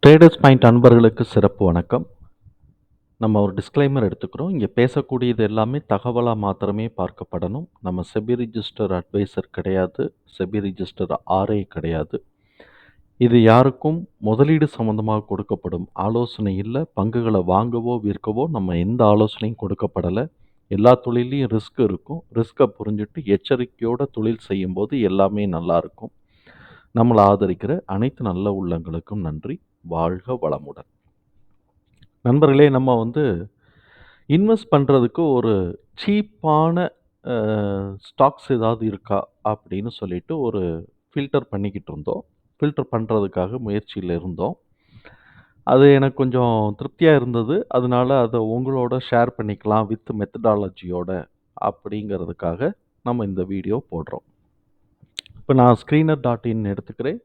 Traders point அன்பர்களுக்கு சிறப்பு வணக்கம். நம்ம ஒரு டிஸ்க்ளைமர் எடுத்துக்கிறோம். இங்க பேசக்கூடியது எல்லாமே தகவலா மாத்திரமே பார்க்கப்படணும். நம்ம செபி ரிஜிஸ்டர் அட்வைசர் கிடையாது. செபி ரிஜிஸ்டர் ஆர்ஐ கிடையாது. இது யாருக்கும் முதலீடு சம்பந்தமாக கொடுக்கப்படும் ஆலோசனை இல்ல. பங்குகள வாங்கவோ, விற்கவோ நம்ம எந்த ஆலோசனையும் கொடுக்கப்படல. எல்லா தொழில்லயும் ரிஸ்க் இருக்கும். ரிஸ்க்க புரிஞ்சுட்டு எச்சரிக்கையோட தொழில் செய்யும்போது எல்லாமே நல்லா இருக்கும். நம்மள ஆதரிக்கிற அனைத்து நல்ல உள்ளங்களுக்கும் நன்றி. வாழ்க வளமுடன். நண்பர்களே, நம்ம வந்து இன்வெஸ்ட் பண்றதுக்கு ஒரு சீப்பான அ ஸ்டாக்ஸ் ஏதாவது இருக்கா? அப்படின்னு சொல்லிட்டு ஒரு ஃபில்டர் பண்ணிக்கிட்டு இருந்தோம். ஃபில்டர் பண்றதுக்காக முயற்சியில இருந்தோம். அது எனக்கு கொஞ்சம் திருப்தியா இருந்தது. அதனால அத உங்களோட ஷேர் பண்ணிக்கலாம் வித் மெத்தடாலஜியோட அப்படிங்கிறதுக்காக நம்ம இந்த வீடியோ போடுறோம். இப்ப நான் ஸ்கிரீனர் டாட் இன் எடுத்துக்கிறேன்.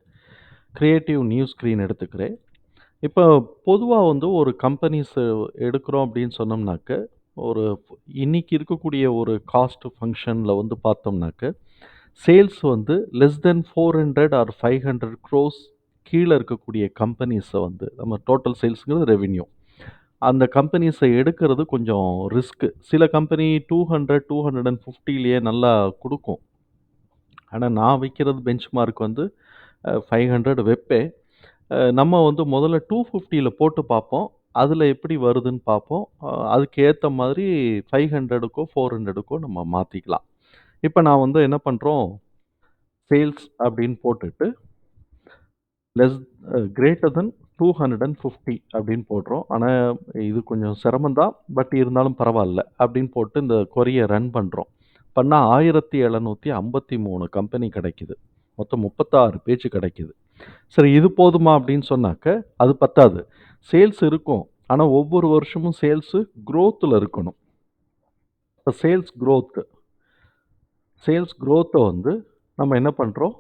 கிரியேட்டிவ் நியூ ஸ்கிரீன் எடுத்துக்கிறேன். இப்போ பொதுவா வந்து ஒரு கம்பெனிஸ் எடுக்கிறோம் அப்படின்னு சொன்னோம்னாக்க, ஒரு இன்னைக்கு இருக்கக்கூடிய ஒரு காஸ்ட் ஃபங்ஷன்ல வந்து பார்த்தோம்னாக்க, சேல்ஸ் வந்து லெஸ் தென் 400 ஆர் 500 க்ரோஸ் கீழ இருக்கக்கூடிய கம்பெனிஸ வந்து நம்ம டோட்டல் சேல்ஸ்ங்கிறது ரெவென்யூ. அந்த கம்பெனிஸ எடுக்கிறது கொஞ்சம் ரிஸ்க். சில கம்பெனி 200, 250லயே நல்லா குடுக்கும். ஆனா நான் வைக்கிறது பெஞ்ச்மார்க் வந்து 500 வைப்பேன். நம்ம வந்து முதல்ல 250ல போட்டு பார்ப்போம். அதுல எப்படி வருதுன்னு பார்ப்போம். அதுக்கு ஏத்த மாதிரி 500க்கோ, 400க்கோ நம்ம மாத்திக்கலாம். இப்ப நான் வந்து என்ன பண்றோம், சேல்ஸ் அப்படின்னு போட்டுட்டு, லெஸ் கிரேட்டர் தென் 250 அப்படின்னு போடுறோம். ஆனா, இது கொஞ்சம் சிரமம் தான். பட் இருந்தாலும் பரவால்ல. அப்படின்னு போட்டு இந்த கொரிய ரன் பண்றோம். பண்ணா 1753 கம்பெனி கிடைக்குது. மொத்தம் 36 பேஜ் கிடைக்குது. சரி, இது போதுமா அப்படின்னு சொன்னாக்க, அது பத்தாது. சேல்ஸ் இருக்கும். ஆனா ஒவ்வொரு வருஷமும் சேல்ஸ் குரோத்ல இருக்கணும். இப்ப சேல்ஸ் குரோத்த வந்து நம்ம என்ன பண்றோம்,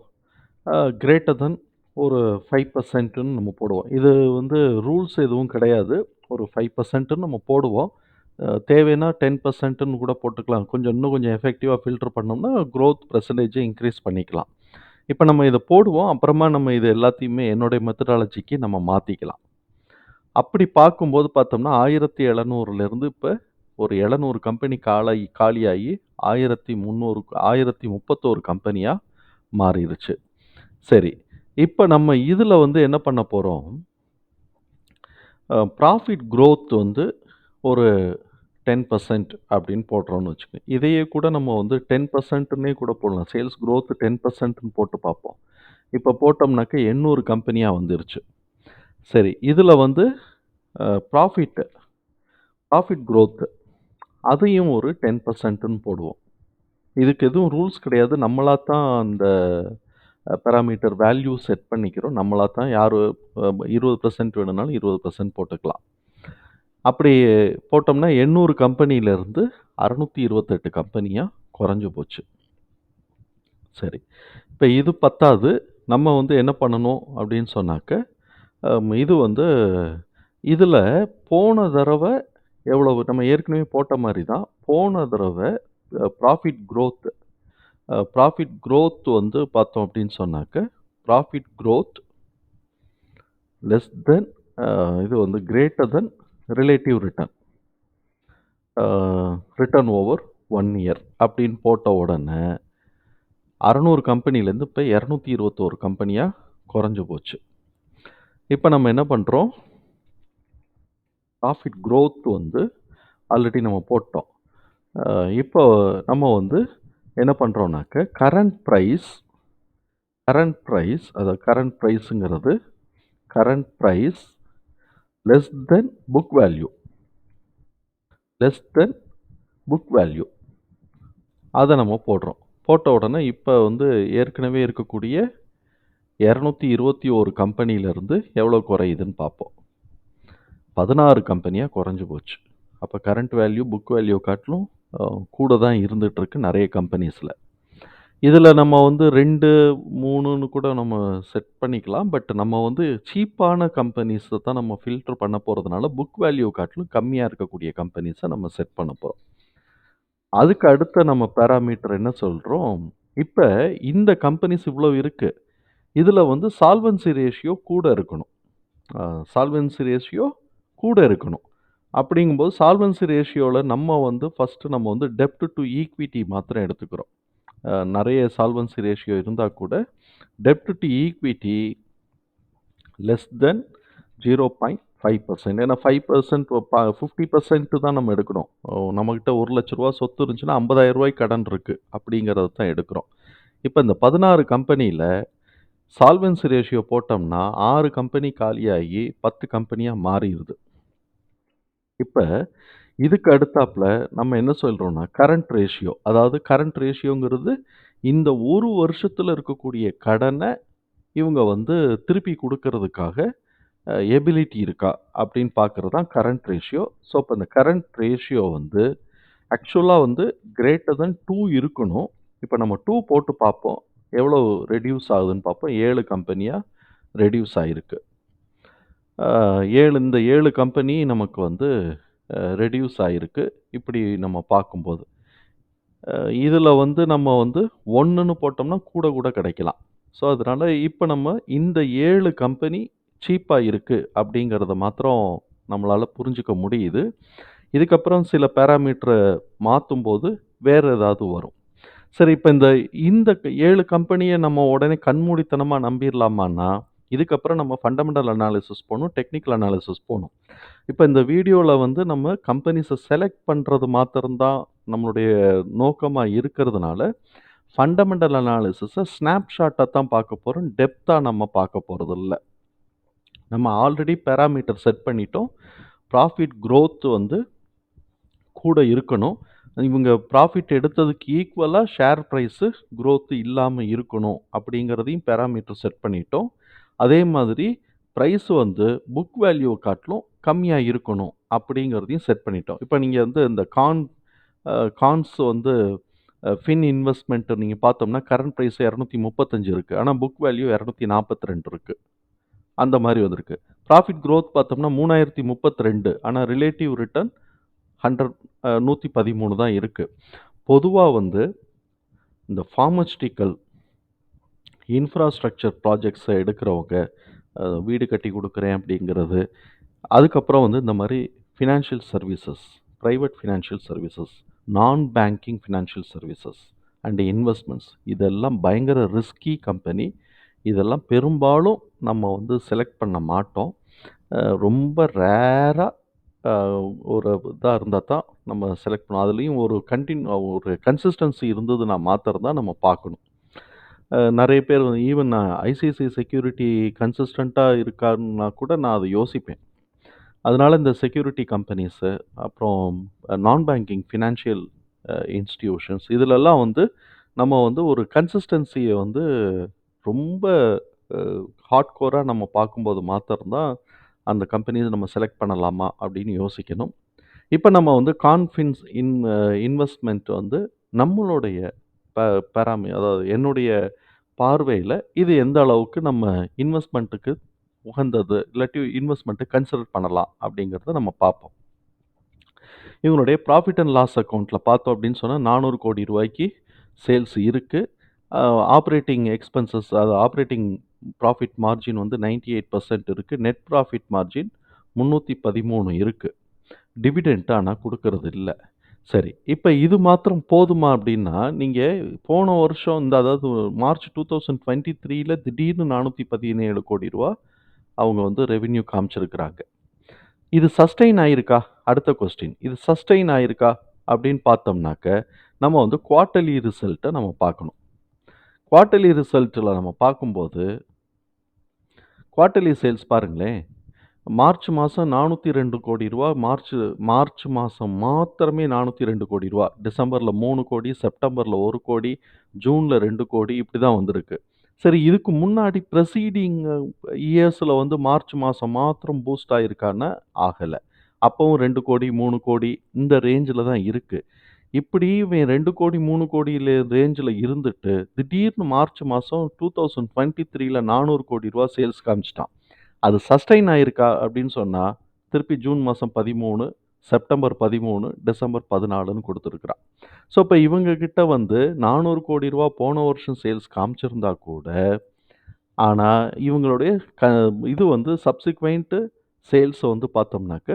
கிரேட்டர் தென் ஒரு 5%ன்னு நம்ம போடுவோம். இது வந்து ரூல்ஸ் எதுவும் கிடையாது. ஒரு 5%ன்னு நம்ம போடுவோம். தேவைன்னா 10%ன்னு கூட போட்டுக்கலாம். இன்னும் கொஞ்சம் எஃபெக்டிவா ஃபில்டர் பண்ணோம்னா, குரோத் பெர்சன்டேஜ இன்கிரீஸ் பண்ணிக்கலாம். இப்ப நம்ம இத போடுவோம். அப்புறமா நம்ம இது எல்லாத்தையுமே என்னுடைய மெத்தடாலஜிக்கு நம்ம மாத்திக்கலாம். அப்படி பார்க்கும்போது பார்த்தோம்னா, 1700லேருந்து இப்ப ஒரு 700 கம்பெனி காலியாகி 1300 1031 கம்பெனியா மாறிருச்சு. சரி. இப்ப நம்ம இதுல வந்து என்ன பண்ண போறோம், ப்ராஃபிட் குரோத் வந்து ஒரு 10% அப்படின்னு போடுறோம்னு வச்சுக்கோங்க. இதையே கூட நம்ம வந்து 10%ன்னே கூட போடலாம். சேல்ஸ் குரோத் 10%ன்னு போட்டு பார்ப்போம். இப்ப போட்டோம்னாக்க 800 கம்பெனியா வந்துருச்சு. சரி. இதுல வந்து அ ப்ராஃபிட் ப்ராஃபிட் குரோத் அதையும் ஒரு 10%ன்னு போடுவோம். இதுக்கு எதுவும் ரூல்ஸ் கிடையாது. நம்மளா தான் அந்த பாராமீட்டர் வேல்யூ செட் பண்ணிக்கிறோம். நம்மளா தான் யாரு 20% வேணும்னாலும் 20% போட்டுக்கலாம். அப்படி போட்டோம்னா 800 கம்பெனியிலிருந்து 628 கம்பெனியா குறைஞ்சு போச்சு. சரி. இப்ப இது பத்தாது. நம்ம வந்து என்ன பண்ணணும் அப்படின்னு சொன்னாக்க, இது வந்து இதுல போன தடவ எவ்வளவு நம்ம ஏற்கனவே போட்ட மாரி தான். போன தடவ ப்ராஃபிட் குரோத் வந்து பார்த்தோம் அப்படின்னு சொன்னாக்க, ப்ராஃபிட் குரோத் லெஸ் தென் இது வந்து greater than relative return. Return over 1 year அப்படின்னு போட்ட உடனே 600 கம்பெனிலேருந்து இப்ப 221 கம்பெனியா குறைஞ்சு போச்சு. இப்ப நம்ம என்ன பண்றோம், ப்ராஃபிட் குரோத் வந்து ஆல்ரெடி நம்ம போட்டோம். இப்போ நம்ம வந்து என்ன பண்றோம்னாக்க, கரண்ட் பிரைஸ்ங்கிறது current price less than book value less than book value அத நம்ம போடுறோம். போட்ட உடனே இப்ப வந்து ஏற்கனவே இருக்கக்கூடிய 221 கம்பெனியிலிருந்து எவ்வளோ குறையுதுன்னு பார்ப்போம். 16 கம்பெனியா குறைஞ்சு போச்சு. அப்ப கரண்ட் வேல்யூ புக் வேல்யூ காட்டிலும் கூட தான் இருந்துட்டு இருக்கு நெறைய கம்பெனிஸ்ல. இதுல நம்ம வந்து 2, 3ன்னு கூட நம்ம செட் பண்ணிக்கலாம். பட் நம்ம வந்து சீப்பான கம்பெனிஸ தான் நம்ம ஃபில்டர் பண்ண போறதுனால, புக் வேல்யூ காட்டிலும் கம்மியா இருக்கக்கூடிய கம்பெனிஸ நம்ம செட் பண்ண போறோம். அதுக்கு அடுத்த நம்ம பாராமீட்டர் என்ன சொல்றோம், இப்ப இந்த கம்பெனிஸ் இவ்வளவு இருக்கு. இதுல வந்து சால்வன்சி ரேஷியோ கூட இருக்கணும். சால்வென்சி ரேஷியோ கூட இருக்கணும். அப்படிங்கும்போது சால்வென்சி ரேஷியோல நம்ம வந்து டெப்ட் டூ ஈக்விட்டி மாத்திரம் எடுத்துக்கிறோம். நெறைய சால்வென்சி ரேஷியோ இருந்தா கூட டெப்ட் டூ ஈக்விட்டி லெஸ் தென் 0.5%. ஏன்னா 5% 50% தான் நம்ம எடுக்கிறோம். நம்மகிட்ட ரூ. 1,00,000 சொத்து இருந்துச்சுன்னா, ரூ. 50,000 கடன் இருக்கு. அப்படிங்கிறத தான் எடுக்கிறோம். இப்ப இந்த 16 கம்பெனியில சால்வென்சி ரேஷியோ போட்டோம்னா, 6 கம்பெனி காலியாகி 10 கம்பெனியா மாறிருது. இப்ப இதுக்கு அடுத்தாப்புல நம்ம என்ன சொல்றோம்னா, கரண்ட் ரேஷியோ. அதாவது கரண்ட் ரேஷியோங்கிறது இந்த 1 வருஷத்துல இருக்கக்கூடிய கடன இவங்க வந்து திருப்பி குடுக்கறதுக்காக எபிலிட்டி இருக்கா அப்படின்னு பார்க்கறது தான் கரண்ட் ரேஷியோ. ஸோ, அப்ப இந்த கரண்ட் ரேஷியோ வந்து ஆக்சுவலா வந்து கிரேட்டர் தென் 2 இருக்கணும். இப்ப நம்ம 2 போட்டு பார்ப்போம். எவ்வளோ ரெட்யூஸ் ஆகுதுன்னு பார்ப்போம். 7 கம்பெனியா ரெட்யூஸ் ஆயிருக்கு. 7 கம்பெனி நமக்கு வந்து ரெட்யூஸ் ஆயிருக்கு. இப்படி நம்ம பார்க்கும்போது. இதுல வந்து நம்ம வந்து 1ன்னு போட்டோம்னா கூட கூட கிடைக்கலாம். ஸோ, அதனால இப்ப நம்ம இந்த 7 கம்பெனி சீப்பா இருக்கு அப்படிங்கிறத மாத்திரம் நம்மளால புரிஞ்சுக்க முடியுது. இதுக்கப்புறம் சில பாராமீட்டர மாத்தும்போது வேற ஏதாவது வரும். சரி, இப்ப இந்த 7 கம்பெனிய நம்ம உடனே கண்மூடித்தனமா நம்பிர்லாமான்னா, இதுக்கப்புறம் நம்ம ஃபண்டமெண்டல் அனாலிசிஸ் போணும், டெக்னிக்கல் அனாலிசிஸ் போணும். இப்ப இந்த வீடியோல வந்து நம்ம கம்பெனிஸ செலக்ட் பண்றது மாத்திரம் தான் நம்மளுடைய நோக்கமா இருக்கிறதுனால, ஃபண்டமெண்டல் அனாலிசிஸ ஸ்னாப்ஷாட்டா தான் பார்க்க போறோம். டெப்த்தா நம்ம பார்க்க போறதில்ல. நம்ம ஆல்ரெடி பாராமீட்டர் செட் பண்ணிட்டோம். ப்ராஃபிட் குரோத் வந்து கூட இருக்கணும். இவங்க ப்ராஃபிட் எடுத்ததுக்கு ஈக்குவலா ஷேர் பிரைஸு குரோத் இல்லாம இருக்கணும் அப்படிங்கிறதையும் பாராமீட்டர் செட் பண்ணிட்டோம். அதே மாதிரி பிரைஸ் வந்து புக் வேல்யூ காட்டிலும் கம்மியா இருக்கணும் அப்படிங்கிறதையும் செட் பண்ணிட்டோம். இப்ப நீங்க வந்து இந்த கான்ஸ் வந்து ஃபின் இன்வெஸ்ட்மென்ட் நீங்க பார்த்தோம்னா கரண்ட் பிரைஸ் 235 இருக்கு. ஆனா புக் வேல்யூ 242 இருக்கு. அந்த மாரி வந்திருக்கு. ப்ராஃபிட் குரோத் பார்த்தோம்னா 3032 ஆனா ரிலேட்டிவ் ரிட்டர்ன் 100 113 தான் இருக்கு. பொதுவா வந்து இந்த பார்மஸ்யூட்டிக்கல், இன்ஃப்ராஸ்ட்ரக்சர் ப்ராஜெக்ட்ஸ எடுக்கிறவங்க, வீடு கட்டி குடுக்குறேன் அப்படிங்கிறது, அதுக்கப்புறம் வந்து இந்த மாரி financial services, private financial services, non banking financial services and investments இதெல்லாம் பயங்கர ரிஸ்கி கம்பெனி. இதெல்லாம் பெரும்பாலும் நம்ம வந்து செலக்ட் பண்ண மாட்டோம். ரொம்ப ரேரா அ ஒரு இதா இருந்தா தான் நம்ம செலக்ட் பண்ணுவோம். அதுலயும் ஒரு கன்சிஸ்டன்சி இருந்ததுன்னா மாத்திரம் தான் நம்ம பார்க்கணும். நெறைய பேர் வந்து ஈவன் ஐசிஐசிஐ செக்யூரிட்டி கன்சிஸ்டன்ட்டா இருக்கான்னா கூட நான் அத யோசிப்பேன். அதனால இந்த செக்யூரிட்டி கம்பெனிஸு, அப்புறம் நான் பேங்கிங் ஃபினான்ஷியல் இன்ஸ்டிடியூஷன்ஸ் இதுலலாம் வந்து நம்ம வந்து ஒரு கன்சிஸ்டன்சிய வந்து ரொம்ப அ ஹார்ட்கோரா நம்ம பார்க்கும்போது மாத்திரம் தான் அந்த கம்பெனிய நம்ம செலக்ட் பண்ணலாமா அப்படின்னு யோசிக்கணும். இப்ப நம்ம வந்து கான்ஃபின்ஸ் இன்வெஸ்ட்மென்ட் வந்து நம்மளுடைய ப அதாவது என்னுடைய பார்வையில இது எந்த அளவுக்கு நம்ம இன்வெஸ்ட்மென்ட்க்கு உகந்தது, இல்லாட்டி இன்வெஸ்ட்மென்ட்ட கன்சிடர் பண்ணலாம் அப்படிங்கிறத நம்ம பார்ப்போம். இவங்களுடைய ப்ராஃபிட் அண்ட் லாஸ் அக்கவுண்ட்ல பார்த்தோம் அப்படின்னு சொன்னா ரூ. 400,00,00,000 சேல்ஸ் இருக்கு. அ ஆப்பரேட்டிங் எக்ஸ்பென்சஸ் அது ஆப்பரேட்டிங் ப்ராஃபிட் மார்ஜின் வந்து 98% இருக்கு. நெட் ப்ராஃபிட் மார்ஜின் 313 இருக்கு. டிவிடெண்ட் ஆனா குடுக்கறது இல்ல. சரி. இப்ப இது மாத்திரம் போதுமா அப்டின்னா, நீங்க போன வருஷம் அதாவது மார்ச் 2023ல திடீர்னு ரூ. 417,00,00,000 அவங்க வந்து ரெவென்யூ காமிச்சிருக்கிறாங்க. இது சஸ்டெயின் ஆயிருக்கா? அடுத்த கொஸ்டின். இது சஸ்டெயின் ஆயிருக்கா? அப்டின்னு பார்த்தோம்னாக்க, நம்ம வந்து குவார்ட்டர்லி ரிசல்ட்ட நம்ம பார்க்கணும். குவார்ட்டர்லி ரிசல்ட்ல நம்ம பார்க்கும்போது, குவார்ட்டர்லி சேல்ஸ் பாருங்களேன். மார்ச் மாசம் ரூ. 402,00,00,000 மார்ச் மாசம் மாத்திரமே ரூ. 402,00,00,000. டிசம்பர்ல 3,00,00,000, செப்டம்பர்ல 1,00,00,000, ஜூன்ல 2,00,00,000 இப்படி தான் வந்திருக்கு. சரி, இதுக்கு முன்னாடி ப்ரீசீடிங் இயர்ஸ்ல வந்து மார்ச் மாசம் மாத்திரம் பூஸ்ட் ஆயிருக்கான்னா, ஆகல. அப்பவும் 2,00,00,000, 3,00,00,000 இந்த ரேஞ்சுல தான் இருக்கு. இப்படி இவன் 2,00,00,000, 3,00,00,000 ரேஞ்சுல இருந்துட்டு, திடீர்னு மார்ச் மாசம் 2023ல ரூ. 400,00,00,000 சேல்ஸ் காமிச்சுட்டான். அது சஸ்டெயின் ஆயிருக்கா அப்படின்னு சொன்னா, திருப்பி ஜூன் மாசம் 13, செப்டம்பர் 13, டிசம்பர் 14ன்னு குடுத்திருக்கிறான். ஸோ, இப்ப இவங்க கிட்ட வந்து ரூ. 400,00,00,000 போன வருஷம் சேல்ஸ் காமிச்சிருந்தா கூட, ஆனா, இவங்களுடைய க இது வந்து சப்சிக்வெண்ட் சேல்ஸ வந்து பார்த்தோம்னாக்க,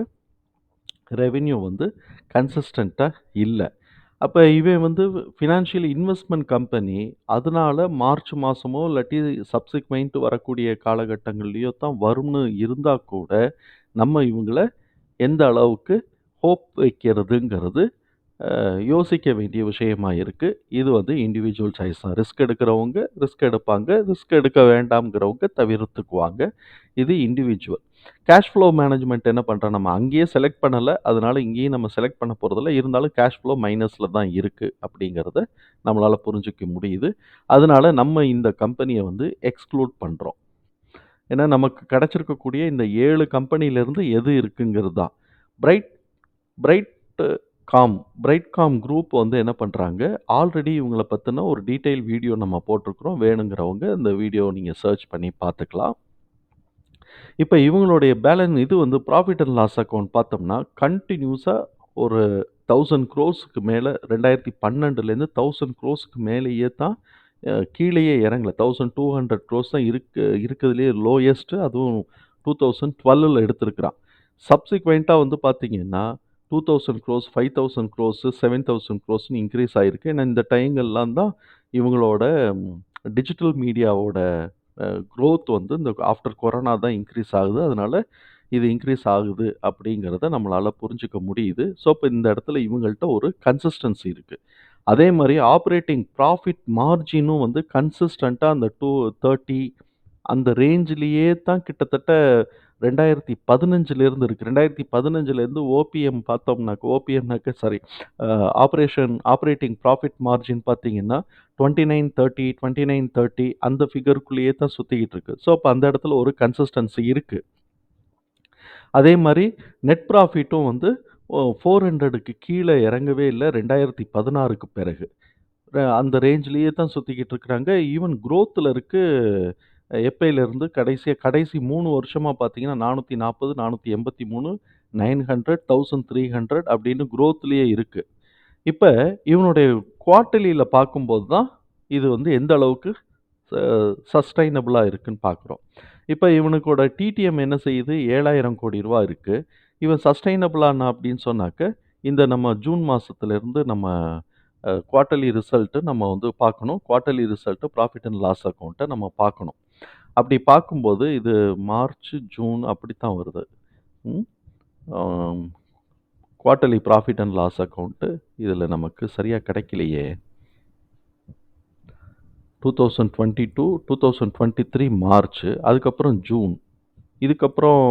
ரெவென்யூ வந்து கன்சிஸ்டன்ட்டா இல்ல. அப்ப இவன் வந்து ஃபினான்ஷியல் இன்வெஸ்ட்மென்ட் கம்பெனி. அதனால மார்ச் மாசமோ இல்லாட்டி சப்சிக்வெண்ட் வரக்கூடிய காலகட்டங்கள்லயோ தான் வரும்னு இருந்தா கூட, நம்ம இவங்கள எந்த அளவுக்கு ஹோப் வைக்கிறதுங்கிறது யோசிக்க வேண்டிய விஷயமா இருக்கு. இது வந்து இண்டிவிஜுவல் சாய்ஸ் தான். ரிஸ்க் எடுக்கிறவங்க ரிஸ்க் எடுப்பாங்க. ரிஸ்க் எடுக்க வேண்டாம்ங்கிறவங்க தவிர்த்துக்குவாங்க. இது இண்டிவிஜுவல். கேஷ் ஃப்ளோ மேனேஜ்மென்ட் என்ன பண்றோம், நம்ம அங்கேயே செலக்ட் பண்ணல. அதனால இங்கேயும் நம்ம செலக்ட் பண்ண போறதில்ல. இருந்தாலும் கேஷ் ஃப்ளோ மைனஸ்ல தான் இருக்கு அப்படிங்கிறத நம்மளால புரிஞ்சுக்க முடியுது. அதனால நம்ம இந்த கம்பெனிய வந்து எக்ஸ்க்ளூட் பண்றோம். ஏன்னா நமக்கு கிடைச்சிருக்கக்கூடிய இந்த 7 கம்பெனியிலிருந்து எது இருக்குங்கிறது தான். Bright Bright com Brightcom group வந்து என்ன பண்றாங்க, ஆல்ரெடி இவங்கள பத்தின ஒரு டீட்டெயில் வீடியோ நம்ம போட்டிருக்கிறோம். வேணுங்கிறவங்க இந்த வீடியோவ நீங்க சர்ச் பண்ணி பார்த்துக்கலாம். இப்ப இவங்களுடைய இது வந்து புராஃபிட் அண்ட் லாஸ் அக்கவுண்ட் பார்த்தோம்னா, கன்டினியூஸா ஒரு 1000 குரோர்ஸ்க்கு மேல 2012லேருந்து 1000 குரோர்ஸ்க்கு மேலேயே தான் கீழயே இறங்கல. 1200 குரோர்ஸ் தான் இருக்கறதுலயே லோயஸ்ட். அதுவும் 2012ல எடுத்திருக்கிறான். சப்சிக்வென்ட்டா வந்து பார்த்தீங்கன்னா, 2000 குரோர்ஸ், 5000 குரோர்ஸ், 7000 குரோர்ஸ்ன்னு இன்கிரீஸ் ஆயிருக்கு. ஏன்னா இந்த டைம்கள்லாம் தான் இவங்களோட டிஜிட்டல் மீடியாவோட குரோத் வந்து இந்த ஆஃப்டர் கொரோனா தான் இன்க்ரீஸ் ஆகுது. அதனால இது இன்க்ரீஸ் ஆகுது அப்படிங்கிறத நம்மளால புரிஞ்சுக்க முடியுது. ஸோ, இப்ப இந்த இடத்துல இவங்கள்ட்ட ஒரு கன்சிஸ்டன்சி இருக்கு. அதே மாரி ஆப்பரேட்டிங் ப்ராஃபிட் மார்ஜினும் வந்து கன்சிஸ்டன்ட்டா அந்த 230 அந்த ரேஞ்சிலேயே தான் கிட்டத்தட்ட 2015லேருந்து இருக்கு. 2015லேருந்து ஓபிஎம் பார்த்தோம்னாக்க ஓபிஎம்னாக்க சாரி ஆப்பரேட்டிங் ப்ராஃபிட் மார்ஜின் பார்த்தீங்கன்னா, 29, 30, 29, 30 அந்த ஃபிகர்க்குள்ளேயே தான் சுத்திக்கிட்டு இருக்கு. ஸோ, அப்ப அந்த இடத்துல ஒரு கன்சிஸ்டன்சி இருக்கு. அதே மாரி நெட் ப்ராஃபிட்டும் வந்து 400க்கு கீழ இறங்கவே இல்ல 2016க்கு பிறகு. அந்த ரேஞ்ச்லயே தான் சுத்திக்கிட்டு இருக்கிறாங்க. ஈவன் குரோத்ல இருக்கு. எப்பயிலருந்து கடைசி 3 வருஷமா பார்த்தீங்கன்னா, 440, 483, 900, 1300 அப்படின்னு குரோத்லயே இருக்கு. இப்ப இவனுடைய குவார்ட்டர்லில பார்க்கும்போது தான், இது வந்து எந்த அளவுக்கு ச சஸ்டெய்னபிளா இருக்குன்னு பார்க்குறோம். இப்ப இவனுக்கோட டிடிஎம் என்ன செய்யுது? ரூ. 7,000 கோடி இருக்கு. இவன் சஸ்டெய்னபிளானா அப்படின்னு சொன்னாக்க, இந்த நம்ம ஜூன் மாசத்திலிருந்து நம்ம குவார்ட்டர்லி ரிசல்ட் நம்ம வந்து பார்க்கணும். Quarterly result profit and loss அக்கவுண்ட்ட நம்ம பார்க்கணும். அப்படி பார்க்கும்போது இது மார்ச், ஜூன் அப்படித்தான் வருது. ம். ஆம். Quarterly profit and loss account இதுல நமக்கு சரியா கிடைக்கலையே. 2022, 2023 மார்ச், அதுக்கப்புறம் ஜூன். இதுக்கப்புறம்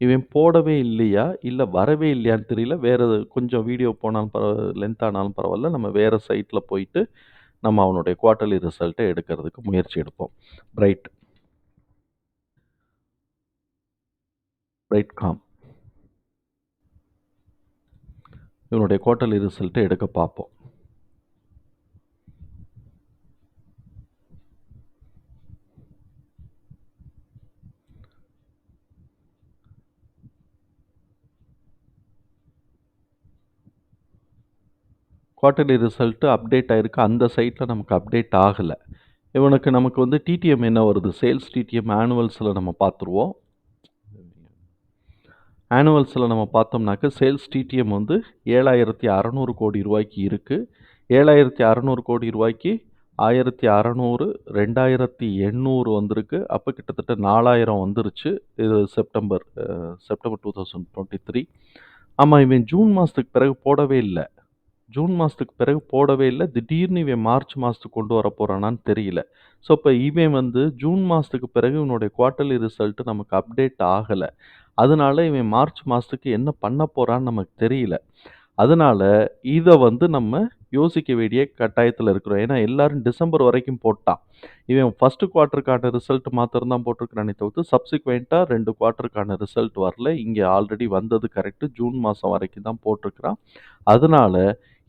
இவன் போடவே இல்லையா? இல்ல வரவே இல்லையான்னு தெரியல. வேற கொஞ்சம் வீடியோ போனாலும் லென்த் ஆனாலும் பரவால்ல. நம்ம வேற சைட்ல போயிட்டு நம்ம அவனுடைய குவார்ட்டர்லி ரிசல்ட்ட எடுக்கிறதுக்கு முயற்சி எடுப்போம். பிரைட் பிரைட்காம் இவனுடைய குவார்ட்டர்லி ரிசல்ட்ட எடுக்க பார்ப்போம். குவார்ட்டர்லி ரிசல்ட் அப்டேட் ஆயிருக்கு. அந்த சைட்ல நமக்கு அப்டேட் ஆகல. நமக்கு வந்து டிடிஎம் என்ன வருது? சேல்ஸ் டிடிஎம் ஆனுவல்ஸ்ல நம்ம பார்த்துருவோம். ஆனுவல்ஸ்ல நம்ம பார்த்தோம்னாக்க, சேல்ஸ் டிடிஎம் வந்து ரூ. 7,600 கோடி இருக்கு. ரூ. 7,600 கோடி 1,600, 2,800 வந்திருக்கு. அப்ப கிட்டத்தட்ட 4,000 வந்துருச்சு. இது செப்டம்பர் 2023. ஆமா, இவன் ஜூன் மாசத்துக்கு பிறகு போடவே இல்ல. ஜூன் மாசத்துக்கு பிறகு போடவே இல்ல. திடீர்னு இவன் மார்ச் மாசத்துக்கு கொண்டு வரப்போறானான்னு தெரியல. ஸோ, இப்ப இவன் வந்து ஜூன் மாசத்துக்கு பிறகு இவனுடைய குவார்ட்டர்லி ரிசல்ட் நமக்கு அப்டேட் ஆகல. அதனால இவன் மார்ச் மாசத்துக்கு என்ன பண்ண போறான்னு நமக்கு தெரியல. அதனால இத வந்து நம்ம யோசிக்க வேண்டிய கட்டாயத்துல இருக்கிறோம். ஏன்னா எல்லாரும் டிசம்பர் வரைக்கும் போட்டான். இவன் 1 குவார்ட்டருக்கான ரிசல்ட் மாத்திரம் தான் போட்டிருக்கிறானே தவிர்த்து, சப்சிக்வென்ட்டா 2 குவார்ட்டருக்கான ரிசல்ட் வரல. இங்க ஆல்ரெடி வந்தது கரெக்ட். ஜூன் மாசம் வரைக்கும் தான் போட்டிருக்கிறான். அதனால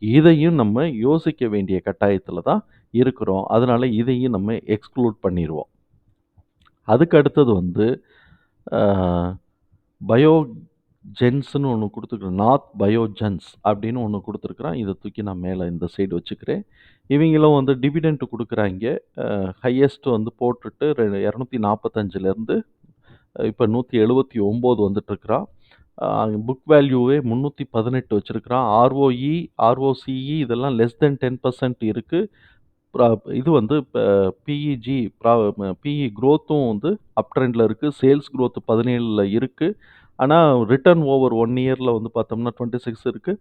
இதையும் நம்ம யோசிக்க வேண்டிய கட்டாயத்துல தான் இருக்கிறோம். அதனால இதையும் நம்ம எக்ஸ்க்ளூட் பண்ணிருவோம். அதுக்கு அடுத்தது வந்து அ பயோ ஜென்ஸ்ன்னு ஒண்ணு குடுத்துருக்குறான். நார்த் பயோஜென்ஸ் அப்படின்னு ஒண்ணு குடுத்துருக்குறான். இத தூக்கி நான் மேல இந்த சைடு வச்சுக்கிறேன். இவைங்களும் வந்து டிவிடெண்ட் குடுக்குறாய்ங்க. ஹையஸ்ட் வந்து போட்டுட்டு 245லேருந்து இப்ப 179 வந்துட்டுருக்கிறான். அ புக் வேல்யூவே 318 வச்சிருக்கிறான். ROE, ROCE இதெல்லாம் லெஸ் தென் 10% இருக்கு. ப்ரா இது வந்து பிஇஜி பிஇ குரோத்தும் வந்து அப் ட்ரெண்ட்ல இருக்கு. சேல்ஸ் குரோத் 17ல இருக்கு. ஆனா ரிட்டர்ன் ஓவர் 1 இயர்ல வந்து பார்த்தோம்னா 26 இருக்கு.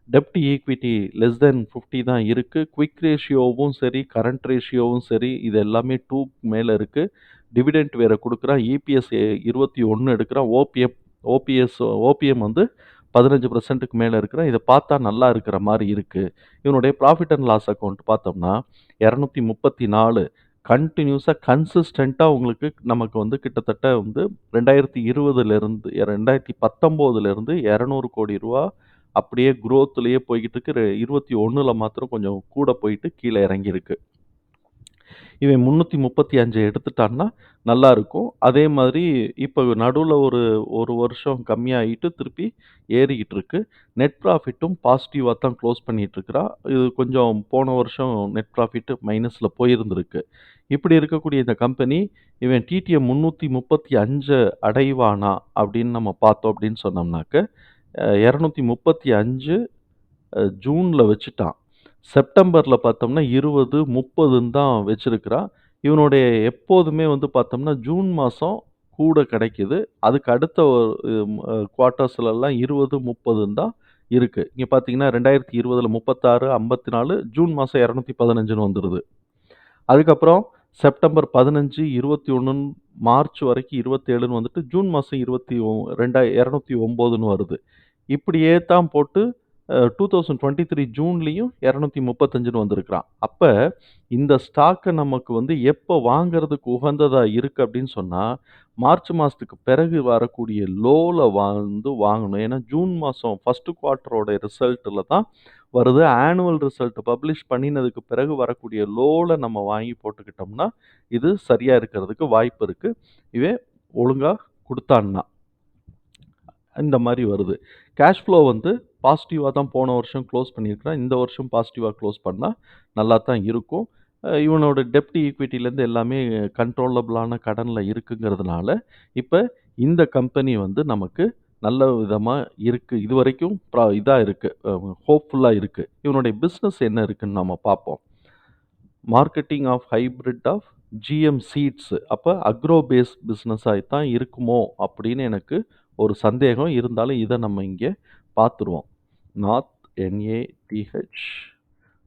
டெப்ட் ஈக்விட்டி லெஸ் தென் 50 தான் இருக்கு. குயிக் ரேஷியோவும் சரி, கரண்ட் ரேஷியோவும் சரி, இது எல்லாமே 2 மேல இருக்கு. டிவிடெண்ட் வேற குடுக்குறான். இபிஎஸ் 21 எடுக்குறான். ஓபிஎம் வந்து 15%க்கு மேல இருக்கிறான். இத பார்த்தா நல்லா இருக்கிற மாரி இருக்கு. இவனுடைய ப்ராஃபிட் அண்ட் லாஸ் அக்கவுண்ட் பார்த்தோம்னா 234 கன்டினியூஸா கன்சிஸ்டன்ட்டா உங்களுக்கு நமக்கு வந்து கிட்டத்தட்ட வந்து 2020லிருந்து 2019லிருந்து ரூ. 200,00,00,000 அப்படியே குரோத்லயே போய்க்கிட்டு இருக்கு. 21ல மாத்திரம் கொஞ்சம் கூட போயிட்டு கீழ இறங்கியிருக்கு. இவன் 335 எடுத்துட்டான்னா நல்லா இருக்கும். அதே மாதிரி இப்ப நடுவுல ஒரு 1 வருஷம் கம்மியாயிட்டு திருப்பி ஏறிக்கிட்டு இருக்கு. நெட் ப்ராஃபிட்டும் பாசிட்டிவா தான் க்ளோஸ் பண்ணிட்டு இருக்கிறான். இது கொஞ்சம் போன வருஷம் நெட் ப்ராஃபிட் மைனஸ்ல போயிருந்திருக்கு. இப்படி இருக்கக்கூடிய இந்த கம்பெனி இவன் டிடிஎம் 335 அடைவானா அப்படின்னு நம்ம பார்த்தோம் அப்படின்னு சொன்னோம்னாக்க, 235 ஜூன்ல வச்சுட்டான். செப்டம்பர்ல பார்த்தோம்னா 20, 30ன்னு தான் வச்சிருக்கிறான். இவனுடைய எப்போதுமே வந்து பார்த்தோம்னா, ஜூன் மாசம் கூட கிடைக்குது. அதுக்கு அடுத்த ஒரு குவார்ட்டர்ஸ்லலாம் 20, 30ன்னு தான் இருக்கு. இங்க பார்த்தீங்கன்னா 2020ல 36, 54 ஜூன் மாசம் 215ன்னு வந்துருது. அதுக்கப்புறம் செப்டம்பர் 15, 21 மார்ச் வரைக்கும் 27ன்னு வந்துட்டு, ஜூன் மாசம் 209ன்னு வருது. இப்படியே தான் போட்டு 2023 ஜூன்லயும் 235ன்னு வந்திருக்கிறான். அப்ப இந்த ஸ்டாக்க நமக்கு வந்து எப்ப வாங்குறதுக்கு உகந்ததா இருக்கு அப்படின்னு சொன்னா, மார்ச் மாசத்துக்கு பிறகு வரக்கூடிய லோல வந்து வாங்கணும். ஏன்னா ஜூன் மாசம் 1 குவார்ட்டரோட ரிசல்ட்ல தான் வருது. ஆனுவல் ரிசல்ட் பப்ளிஷ் பண்ணினதுக்கு பிறகு வரக்கூடிய லோல நம்ம வாங்கி போட்டுக்கிட்டோம்னா, இது சரியா இருக்கிறதுக்கு வாய்ப்பு இருக்கு. இவன் ஒழுங்கா குடுத்தான்னா. இந்த மாரி வருது. கேஷ் ஃப்ளோ வந்து பாசிட்டிவா தான் போன வருஷம் க்ளோஸ் பண்ணியிருக்கிறான். இந்த வருஷம் பாசிட்டிவா க்ளோஸ் பண்ணா நல்லா தான் இருக்கும். இவனோட டெப்ட் ஈக்விட்டிலேருந்து எல்லாமே கண்ட்ரோலபிளான கடன்ல இருக்குங்கிறதுனால, இப்ப இந்த கம்பெனி வந்து நமக்கு நல்ல விதமா இருக்கு. இதுவரைக்கும் இதா இருக்கு. ஹோப்ஃபுல்லா இருக்கு. இவனுடைய பிசினஸ் என்ன இருக்குன்னு நம்ம பார்ப்போம். Marketing of hybrid of GM seeds. அப்ப அக்ரோ பேஸ் பிசினஸா தான் இருக்குமோ அப்படின்னு எனக்கு ஒரு சந்தேகம். இருந்தாலும் இத நம்ம இங்க பார்த்துருவோம். North NATH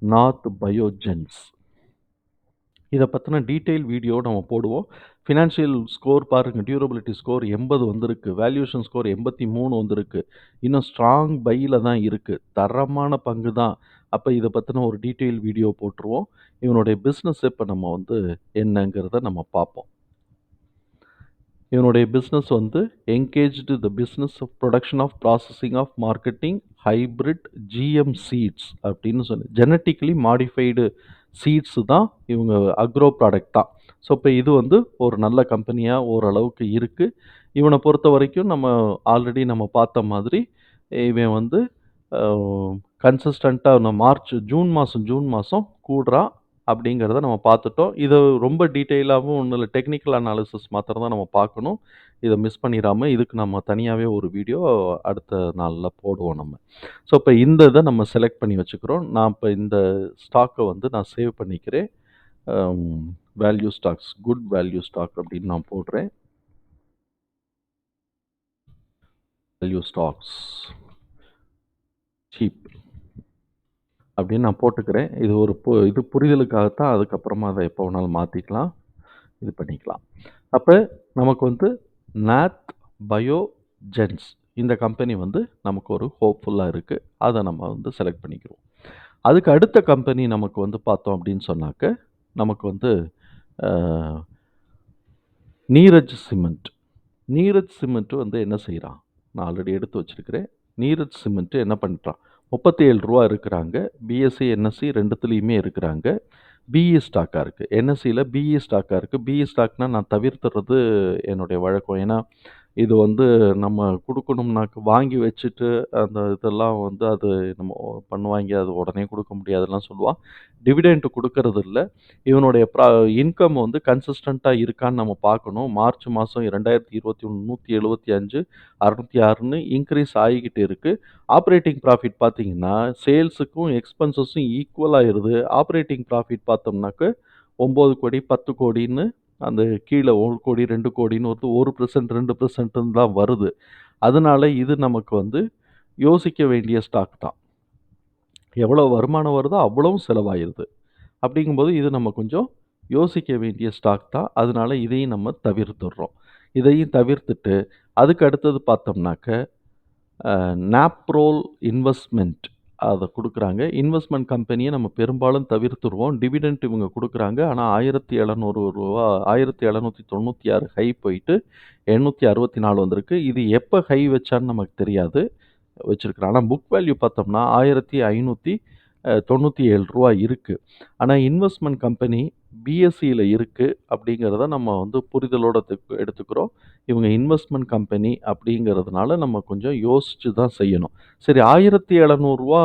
north biogens. இத பத்தின டீட்டெயில் வீடியோ நம்ம போடுவோம். ஃபினான்ஷியல் ஸ்கோர் பாருங்க. டியூரபிலிட்டி ஸ்கோர் 80 வந்திருக்கு. வேல்யூவேஷன் ஸ்கோர் 83 வந்திருக்கு. இன்னும் ஸ்ட்ராங் பைல தான் இருக்கு. தரமான பங்கு தான். அப்ப இத பத்தின ஒரு டீட்டெயில் வீடியோ போட்டுருவோம். இவனுடைய பிசினஸ் இப்ப நம்ம வந்து என்னங்கிறத நம்ம பார்ப்போம். இவனுடைய பிசினஸ் வந்து engaged the business of production of processing of marketing hybrid GM seeds அப்படின்னு சொல்லி ஜெனட்டிக்கலி மாடிஃபைடு சீட்ஸ் தான் இவங்க அக்ரோ ப்ராடக்ட் தான். ஸோ இப்போ இது வந்து ஒரு நல்ல கம்பெனியாக ஓரளவுக்கு இருக்குது. இவனை பொறுத்த வரைக்கும் நம்ம ஆல்ரெடி நம்ம பார்த்த மாதிரி இவன் வந்து கன்சிஸ்டண்ட்டாக ஜூன் மாதம் கூடுறான் அப்படிங்கிறத நம்ம பார்த்துட்டோம். இத ரொம்ப டீட்டெயிலாவும் ஒண்ணும் இல்ல. டெக்னிக்கல் அனாலிசிஸ் மாத்திரம் தான் நம்ம பார்க்கணும். இத மிஸ் பண்ணிறாம, இதுக்கு நம்ம தனியாவே ஒரு வீடியோ அடுத்த நாள்ல போடுவோம் நம்ம. ஸோ, இப்ப இந்த இத நம்ம செலக்ட் பண்ணி வச்சுக்கிறோம். நான் இப்ப இந்த ஸ்டாக்க வந்து நான் சேவ் பண்ணிக்கிறேன். Um value stocks, good value stock அப்படின்னு நான் போடுறேன். வேல்யூ ஸ்டாக்ஸ், சீப் அப்படின்னு நான் போட்டுக்கிறேன். இது ஒரு இது புரிதலுக்காகத்தான். அதுக்கப்புறமா அத எப்போ வேணாலும் மாத்திக்கலாம். இது பண்ணிக்கலாம். அப்ப நமக்கு வந்து நாத் பயோஜென்ஸ் இந்த கம்பெனி வந்து நமக்கு ஒரு ஹோப்ஃபுல்லா இருக்கு. அத நம்ம வந்து செலக்ட் பண்ணிக்கிறோம். அதுக்கு அடுத்த கம்பெனி நமக்கு வந்து பார்த்தோம் அப்படின்னு சொன்னாக்க, நமக்கு வந்து அ நீரஜ் சிமெண்ட். நீரஜ் சிமெண்ட் வந்து என்ன செய்றான்? நான் ஆல்ரெடி எடுத்து வச்சிருக்கிறேன். நீரஜ் சிமெண்ட் என்ன பண்றான்? ரூ. 37 இருக்கிறாங்க. பிஎஸ்சி, என்எஸ்சி 2த்துலயுமே இருக்கிறாங்க. பிஇ ஸ்டாக்கா இருக்கு. என்எஸ்சில பிஇ ஸ்டாக்கா இருக்கு. பிஇ ஸ்டாக்னா நான் தவிர்த்துறது என்னுடைய வழக்கம். ஏன்னா, இது வந்து நம்ம குடுக்கணும்னாக்க வாங்கி வச்சுட்டு, அந்த இதெல்லாம் வந்து அது நம்ம பண்ணுவாய்ங்க. அது உடனே குடுக்க முடியாதுலாம் சொல்லுவான். டிவிடெண்ட் குடுக்கறதில்ல. இவனுடைய இன்கம் வந்து கன்சிஸ்டன்ட்டா இருக்கான்னு நம்ம பார்க்கணும். மார்ச் மாசம் 2021 175, 606ன்னு இன்கிரீஸ் ஆகிக்கிட்டு இருக்கு. ஆப்பரேட்டிங் ப்ராஃபிட் பார்த்தீங்கன்னா, சேல்ஸுக்கும் எக்ஸ்பென்சஸும் ஈக்குவல் ஆயிருது. ஆப்பரேட்டிங் ப்ராஃபிட் பார்த்தோம்னாக்க 9,00,00,000 10,00,00,000ன்னு அந்த கீழ 1,00,00,000 2,00,00,000ன்னு வந்து 1% 2%ன்னு தான் வருது. அதனால இது நமக்கு வந்து யோசிக்க வேண்டிய ஸ்டாக் தான். எவ்வளோ வருமானம் வருதோ அவ்வளவும் செலவாயிருது. அப்படிங்கும்போது இது நம்ம கொஞ்சம் யோசிக்க வேண்டிய ஸ்டாக் தான். அதனால இதையும் நம்ம தவிர்த்துடுறோம். இதையும் தவிர்த்துட்டு, அதுக்கு அடுத்தது பார்த்தோம்னாக்க, நாப்ரோல் இன்வெஸ்ட்மென்ட் அத குடுக்குறாங்க. இன்வெஸ்ட்மென்ட் கம்பெனிய நம்ம பெரும்பாலும் தவிர்த்துருவோம். டிவிடெண்ட் இவங்க குடுக்குறாங்க. ஆனா ரூ. 1,700 1796 ஹை போயிட்டு ரூ. 864 வந்திருக்கு. இது எப்ப ஹை வச்சான்னு நமக்கு தெரியாது. வச்சிருக்கிறான். ஆனா புக் வேல்யூ பார்த்தோம்னா ரூ. 1,597 இருக்கு. ஆனா இன்வெஸ்ட்மென்ட் கம்பெனி பிஎஸ்சில இருக்கு அப்படிங்கிறத நம்ம வந்து புரிதலோட எடுத்துக்கிறோம். இவங்க இன்வெஸ்ட்மென்ட் கம்பெனி அப்படிங்கிறதுனால நம்ம கொஞ்சம் யோசிச்சு தான் செய்யணும். சரி ரூ. 1,700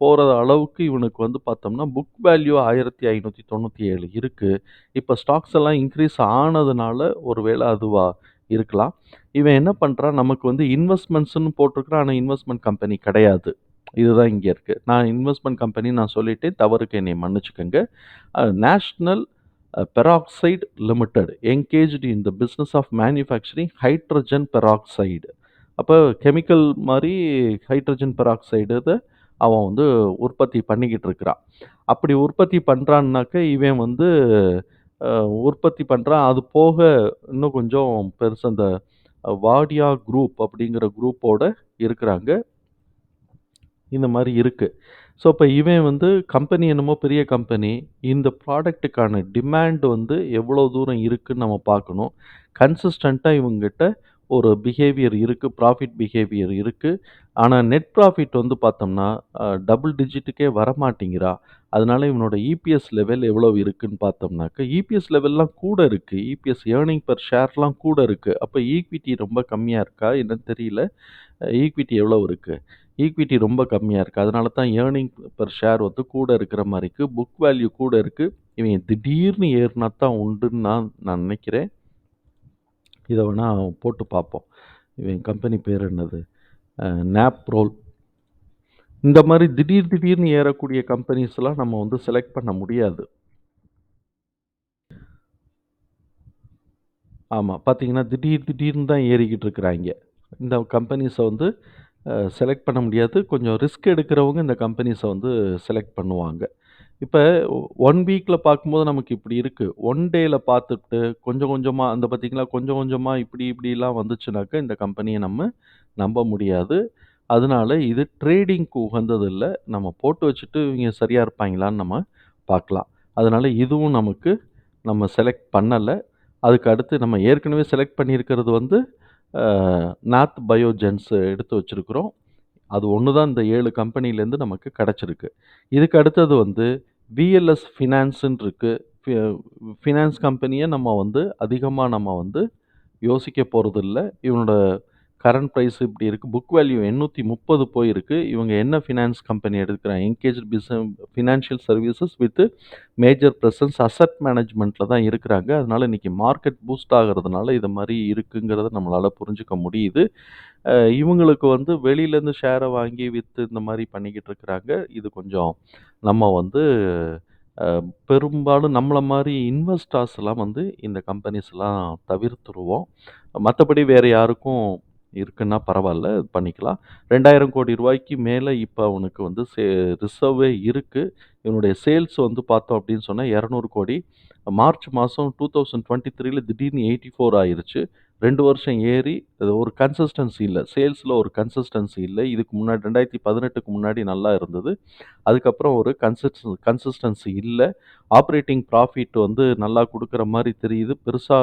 போற அளவுக்கு இவனுக்கு வந்து பார்த்தோம்னா, புக் வேல்யூ 1,597 இருக்கு. இப்ப ஸ்டாக்ஸ் எல்லாம் இன்கிரீஸ் ஆனதுனால ஒருவேளை அதுவா இருக்கலாம். இவன் என்ன பண்றான், நமக்கு வந்து இன்வெஸ்ட்மெண்ட்ஸ்ன்னு போட்டிருக்கிறான். ஆனா இன்வெஸ்ட்மென்ட் கம்பெனி கிடையாது. இதுதான் இங்க இருக்கு. நான் இன்வெஸ்ட்மென்ட் கம்பெனி நான் சொல்லிட்டேன். தவறுக்கு என்னைய மன்னிச்சுக்கங்க. National Peroxide Limited engaged in the business of manufacturing hydrogen peroxide. அப்ப கெமிக்கல் மாரி ஹைட்ரஜன் பெராக்சைடு அவன் வந்து உற்பத்தி பண்ணிக்கிட்டு இருக்கிறான். அப்படி உற்பத்தி பண்றான்னாக்க, இவன் வந்து அ உற்பத்தி பண்றான். அது போக இன்னும் கொஞ்சம் பெருசா இந்த வாடியா குரூப் அப்படிங்கிற குரூப்போட இருக்கிறாங்க. இந்த மாரி இருக்கு. ஸோ, இப்ப இவன் வந்து கம்பெனி என்னமோ பெரிய கம்பெனி. இந்த ப்ராடக்ட்டுக்கான டிமாண்ட் வந்து எவ்வளோ தூரம் இருக்குன்னு நம்ம பார்க்கணும். கன்சிஸ்டன்ட்டா இவங்ககிட்ட ஒரு பிஹேவியர் இருக்கு. ப்ராஃபிட் பிஹேவியர் இருக்கு. ஆனா நெட் ப்ராஃபிட் வந்து பார்த்தோம்னா, டபுள் டிஜிட்டுக்கே வரமாட்டேங்கிறான். அதனால இவனோட இபிஎஸ் லெவல் எவ்வளவு இருக்குன்னு பார்த்தோம்னாக்க, இபிஎஸ் லெவல்லாம் கூட இருக்கு. இபிஎஸ் ஏர்னிங் பெர் ஷேர்லாம் கூட இருக்கு. அப்ப ஈக்விட்டி ரொம்ப கம்மியா இருக்கா என்னன்னு தெரியல. ஈக்விட்டி எவ்வளவு இருக்கு? ஈக்விட்டி ரொம்ப கம்மியா இருக்கு. அதனால தான் ஏர்னிங் பெர் ஷேர் வந்து கூட இருக்கிற மாரி இருக்கு. புக் வேல்யூ கூட இருக்கு. இவன் திடீர்னு ஏறுனா தான் உண்டுன்னு நான் நான் நினைக்கிறேன். இத வேணா போட்டு பார்ப்போம். இவன் கம்பெனி பேர் என்னது? நாப்ரோல். இந்த மாரி திடீர்னு ஏறக்கூடிய கம்பெனிஸ்லாம் நம்ம வந்து செலக்ட் பண்ண முடியாது. ஆமா. பார்த்தீங்கன்னா, திடீர்னு தான் ஏறிக்கிட்டு இருக்கிறாய்ங்க. இந்த கம்பெனிஸ வந்து செலக்ட் பண்ண முடியாது. கொஞ்சம் ரிஸ்க் எடுக்கிறவங்க இந்த கம்பெனிஸ வந்து செலக்ட் பண்ணுவாங்க. இப்ப 1 வீக்ல பார்க்கும்போது நமக்கு இப்படி இருக்கு. 1 டேல பார்த்துட்டு கொஞ்சம் கொஞ்சமா அந்த பார்த்தீங்களா, கொஞ்சம் கொஞ்சமா இப்படிலாம் வந்துச்சுனாக்க இந்த கம்பெனிய நம்ம நம்ப முடியாது. அதனால இது ட்ரேடிங்க்கு உகந்தது இல்ல. நம்ம போட்டு வச்சுட்டு இவங்க சரியா இருப்பாய்ங்களான்னு நம்ம பார்க்கலாம். அதனால இதுவும் நமக்கு நம்ம செலக்ட் பண்ணல. அதுக்கு அடுத்து நம்ம ஏற்கனவே செலக்ட் பண்ணியிருக்கிறது வந்து அ நாத் பயோஜென்ஸ் எடுத்து வச்சிருக்கிறோம். அது ஒண்ணு தான் இந்த 7 கம்பெனிலேருந்து நமக்கு கிடைச்சிருக்கு. இதுக்கு அடுத்தது வந்து விஎல்எஸ் ஃபினான்ஸ்ன்னு இருக்கு. ஃபி ஃபினான்ஸ் கம்பெனிய நம்ம வந்து அதிகமா நம்ம வந்து யோசிக்க போறதில்ல. இவனோட கரண்ட் பிரைஸ் இப்படி இருக்கு. புக் வேல்யூ 830 போயிருக்கு. இவங்க என்ன ஃபினான்ஸ் கம்பெனி எடுக்கிறாங்க? Engaged financial services with major presence asset மேனேஜ்மென்ட்ல தான் இருக்கிறாங்க. அதனால இன்னைக்கு மார்க்கெட் பூஸ்ட் ஆகுறதுனால இது மாரி இருக்குங்கிறத நம்மளால புரிஞ்சுக்க முடியுது. அ இவங்களுக்கு வந்து வெளியிலேருந்து ஷேர வாங்கி வித்து இந்த மாரி பண்ணிக்கிட்டு இருக்கிறாங்க. இது கொஞ்சம் நம்ம வந்து அ பெரும்பாலும் நம்மள மாரி இன்வெஸ்டர்ஸ்லாம் வந்து இந்த கம்பெனிஸ்லாம் தவிர்த்துருவோம். மத்தபடி வேற யாருக்கும் இருக்குன்னா பரவால்ல. பண்ணிக்கலாம். ரூ. 2,000,00,00,000 மேல இப்ப அவனுக்கு வந்து ரிசர்வே இருக்கு. இவனுடைய சேல்ஸ் வந்து பார்த்தோம் அப்படின்னு சொன்னா 200,00,00,000. மார்ச் மாசம் 2023ல திடீர்னு 84 ஆயிருச்சு. 2 வருஷம் ஏறி அது ஒரு கன்சிஸ்டன்சி இல்ல. சேல்ஸ்ல ஒரு கன்சிஸ்டன்சி இல்ல. இதுக்கு முன்னாடி 2018க்கு முன்னாடி நல்லா இருந்தது. அதுக்கப்புறம் ஒரு கன்சிஸ்டன்சி இல்ல. ஆப்பரேட்டிங் ப்ராஃபிட் வந்து நல்லா குடுக்குற மாரி தெரியுது. பெருசா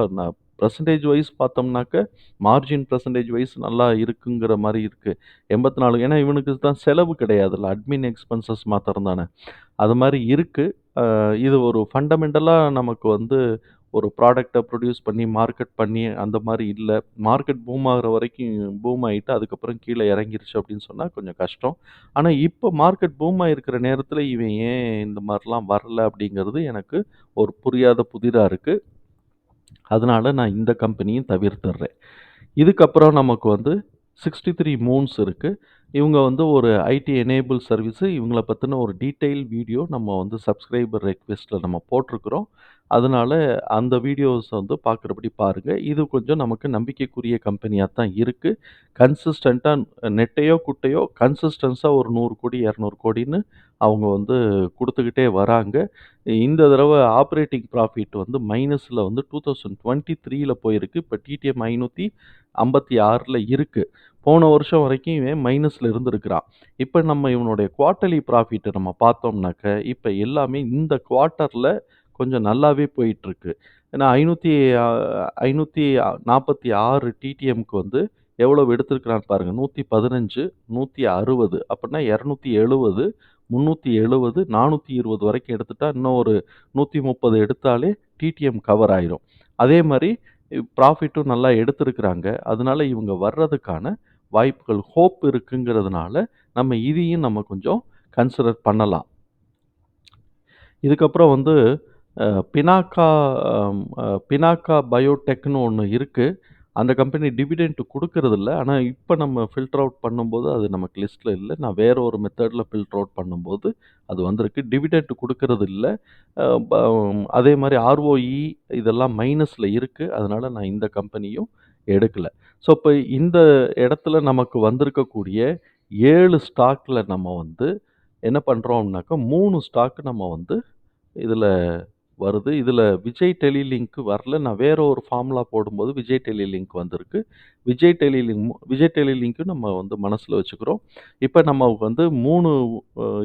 பெர்சன்டேஜ் வைஸ் பார்த்தோம்னாக்க, மார்ஜின் பெர்சன்டேஜ் வைஸ் நல்லா இருக்குங்கிற மாரி இருக்கு. 84 ஏன்னா இவனுக்கு தான் செலவு கிடையாதுல்ல. அட்மின் எக்ஸ்பென்சஸ் மாத்திரம் தானே. அது மாரி இருக்கு. இது ஒரு ஃபண்டமெண்டலா நமக்கு வந்து ஒரு ப்ராடக்ட்ட ப்ரொடியூஸ் பண்ணி, மார்க்கெட் பண்ணி அந்த மாரி இல்ல. மார்க்கெட் பூம் ஆகுற வரைக்கும் பூம் ஆயிட்டு, அதுக்கப்புறம் கீழ இறங்கிருச்சு அப்படின்னு சொன்னா கொஞ்சம் கஷ்டம். ஆனா, இப்ப மார்க்கெட் பூம் ஆயிருக்கிற நேரத்தில இவன் ஏன் இந்த மாரிலாம் வரல அப்படிங்கிறது எனக்கு ஒரு புரியாத புதிரா இருக்கு. அதனால நான் இந்த கம்பெனியும் தவிர்த்துடுறேன். இதுக்கப்புறம் நமக்கு வந்து 63 மூன்ஸ் இருக்கு. இவங்க வந்து ஒரு ஐடி எனேபிள் சர்வீஸ். இவங்கள பத்தின ஒரு டீட்டெயில் வீடியோ நம்ம வந்து சப்ஸ்கிரைபர் ரெக்வெஸ்ட்ல நம்ம போட்டிருக்கிறோம். அதனால அந்த வீடியோஸ் வந்து பார்க்குறபடி பாருங்க. இது கொஞ்சம் நமக்கு நம்பிக்கைக்குரிய கம்பெனியா தான் இருக்கு. கன்சிஸ்டன்ட்டா நெட்டையோ, குட்டையோ கன்சிஸ்டன்ஸா ஒரு 100 கோடி, 200 கோடின்னு அவங்க வந்து குடுத்துக்கிட்டே வராங்க. இந்த தடவ ஆப்பரேட்டிங் ப்ராஃபிட் வந்து மைனஸ்ல வந்து 2023ல போயிருக்கு. இப்ப டிடிஎம் 556ல இருக்கு. போன வருஷம் வரைக்கும் இவன் மைனஸ்ல இருந்திருக்கிறான். இப்ப நம்ம இவனுடைய குவார்ட்டர்லி ப்ராஃபிட்ட நம்ம பார்த்தோம்னாக்க, இப்ப எல்லாமே இந்த குவார்ட்டர்ல கொஞ்சம் நல்லாவே போயிட்டுருக்கு. ஏன்னா 546 டிடிஎம்க்கு வந்து எவ்வளவு எடுத்திருக்கிறான்னு பாருங்க. 115, 160 அப்பன்னா 270, 370, 420 வரைக்கும் எடுத்துட்டா, இன்னும் ஒரு 130 எடுத்தாலே டிடிஎம் கவர் ஆயிரும். அதே மாரி ப்ராஃபிட்டும் நல்லா எடுத்திருக்கிறாங்க. அதனால இவங்க வர்றதுக்கான வாய்ப்புகள், ஹோப் இருக்குங்கிறதுனால, நம்ம இதையும் நம்ம கொஞ்சம் கன்சிடர் பண்ணலாம். இதுக்கப்புறம் வந்து அ பினாக்கா பினாக்கா பயோடெக்ன்னு ஒண்ணு இருக்கு. அந்த கம்பெனி டிவிடெண்ட் குடுக்கறதில்ல. ஆனா, இப்ப நம்ம ஃபில்டர் அவுட் பண்ணும்போது அது நமக்கு லிஸ்ட்ல இல்ல. நான் வேற ஒரு மெத்தட்ல ஃபில்டர் அவுட் பண்ணும்போது அது வந்திருக்கு. டிவிடெண்ட் குடுக்கறது இல்ல. அ ப அதே மாரி ஆர்ஓஇ இதெல்லாம் மைனஸ்ல இருக்கு. அதனால நான் இந்த கம்பெனியும் எடுக்கல. ஸோ, இப்ப இந்த இடத்துல நமக்கு வந்திருக்கக்கூடிய 7 ஸ்டாக்ல நம்ம வந்து என்ன பண்றோம்னாக்கா, 3 ஸ்டாக் நம்ம வந்து இதுல வருது. இதுல விஜய் டெலிலிங்க் வரல. நான் வேற ஒரு ஃபார்முலா போடும்போது விஜய் டெலிலிங்க் வந்திருக்கு. விஜய் டெலிலிங்க் நம்ம வந்து மனசுல வச்சுக்கிறோம். இப்ப நம்ம வந்து 3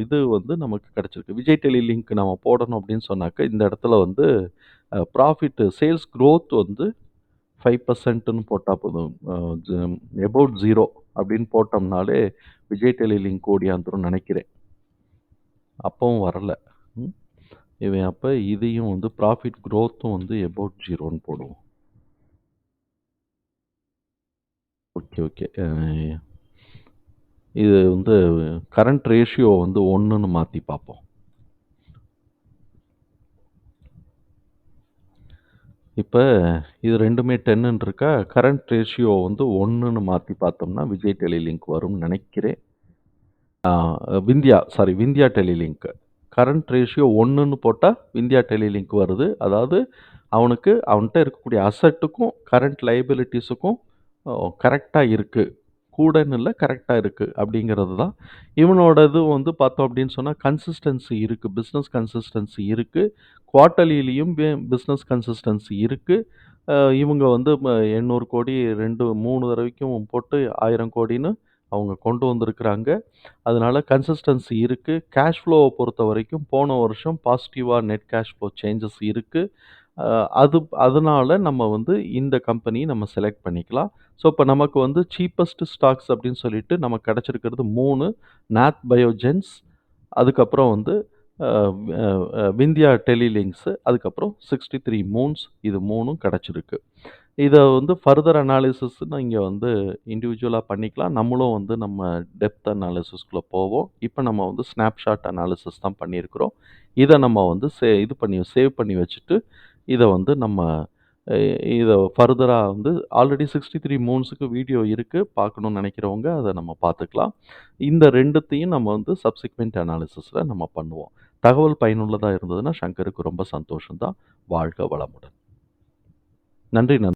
இது வந்து நமக்கு கிடைச்சிருக்கு. விஜய் டெலிலிங்க் நம்ம போடணும் அப்படின்னு சொன்னாக்க, இந்த இடத்துல வந்து ப்ராஃபிட் சேல்ஸ் குரோத் வந்து 5%ன்னு போட்டா போதும். ஜ அபௌட் 0 அப்படின்னு போட்டோம்னாலே விஜய் டெலிலிங்க் ஓடியாந்துரும்னு நெனைக்கிறேன். அப்பவும் வரல. ம். இவன் அப்ப இதையும் வந்து ப்ராஃபிட் குரோத்தும் வந்து அபௌட் 0ன்னு போடுவோம். Okay, okay. இது வந்து கரண்ட் ரேஷியோ வந்து 1ன்னு மாத்தி பார்ப்போம். இப்ப இது 2மே 10ன்னு இருக்கா, கரண்ட் ரேஷியோ வந்து 1ன்னு மாத்தி பார்த்தோம்னா, விஜய் டெலிலிங்க் வரும்னு நெனைக்கிறேன். ஆ விந்தியா டெலிலிங்க். கரண்ட் ரேஷியோ 1ன்னு போட்டா விந்தியா டெலிலிங்க் வருது. அதாவது அவன்ட்ட இருக்கக்கூடிய அசெட்டுக்கும், கரண்ட் லையபிலிட்டீஸுக்கும் கரெக்ட்டா இருக்கு. கூடன்னு இல்ல, கரெக்ட்டா இருக்கு அப்படிங்கிறது தான். இவனோட இது வந்து பார்த்தோம் அப்படின்னு சொன்னா, கன்சிஸ்டன்சி இருக்கு. பிசினஸ் கன்சிஸ்டன்சி இருக்கு. குவார்ட்டர்லிலயும் பிசினஸ் கன்சிஸ்டன்சி இருக்கு. இவங்க வந்து 800 கோடி 3 தடவைக்கும் போட்டு 1000 கோடின்னு அவங்க கொண்டு வந்திருக்கிறாங்க. அதனால கன்சிஸ்டன்சி இருக்கு. கேஷ் ஃப்ளோவ பொறுத்தவரைக்கும் போன வருஷம் பாசிட்டிவா நெட் கேஷ் ஃப்ளோ சேஞ்சஸ் இருக்கு. அ அது அதனால நம்ம வந்து இந்த கம்பெனிய நம்ம செலக்ட் பண்ணிக்கலாம். ஸோ, இப்ப நமக்கு வந்து சீப்பஸ்ட் ஸ்டாக்ஸ் அப்படின்னு சொல்லிட்டு நமக்கு கிடைச்சிருக்கிறது 3 நாத் பயோஜென்ஸ், அதுக்கப்புறம் வந்து அ அ அ விந்தியா டெலிலிங்க்ஸ், அதுக்கப்புறம் 63 மூன்ஸ் இது 3ம் கிடைச்சிருக்கு. இத வந்து ஃபர்தர் அனாலிசிஸ் நீங்க வந்து இண்டிவிஜுவலா பண்ணிக்கலாம். நம்மளும் வந்து நம்ம டெப்த் அனாலிசிஸ்குள்ள போவோம். இப்ப நம்ம வந்து ஸ்னாப்ஷாட் அனாலிசிஸ் தான் பண்ணியிருக்கிறோம். இத நம்ம வந்து சேவ் பண்ணி வச்சுட்டு, இத வந்து நம்ம அ இத ஃபர்தரா வந்து ஆல்ரெடி 63 மூன்ஸ்க்கு வீடியோ இருக்கு. பார்க்கணும்னு நினைக்கிறவங்க அத நம்ம பார்த்துக்கலாம். இந்த 2த்தையும் நம்ம வந்து சப்சிக்வென்ட் அனாலிசிஸ்ல நம்ம பண்ணுவோம். தகவல் பயனுள்ளதா இருந்ததுன்னா, சங்கருக்கு ரொம்ப சந்தோஷம் தான். வாழ்க வளமுடன். நன்றி.